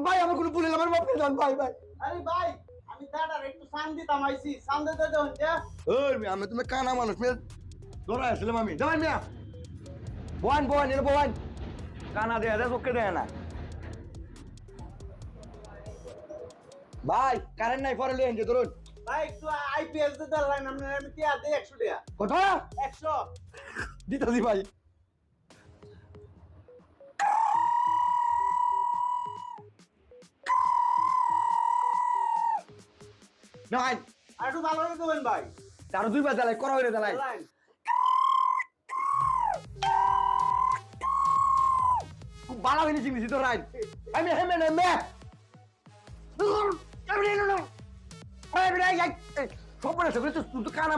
ভাই আমার কোনো ভুল হলো আমার মাফ করে দেন ভাই ভাই। আরে ভাই আমি দাদার একটু সান দিতাম আইছি সান দিতে দেন যা। ওই মিয়া আমি তুমি কানা মানুষ মিয়া ধরা আসলাম আমি যাবেন মিয়া বোয়ান বোয়ান এর বোয়ান কানা দেয়া দেয় চোখে দেয় না ভাই কারেন্ট নাই পরে লিয়ে ধরুন ভাই একটু আইপিএস দিতে লাইন আমি টিয়া দেই 100 টাকা কত 100 দিতাছি ভাই নাই আর একটু ভালো করে দেবেন ভাই আরো দুইবার জ্বালাই করা হইলে জ্বালাই লাইন খুব ভালো হইনি চিনিস তো রাইন আমি হেমে না মে আমি নেই না সব বলে সব তুই তো কানা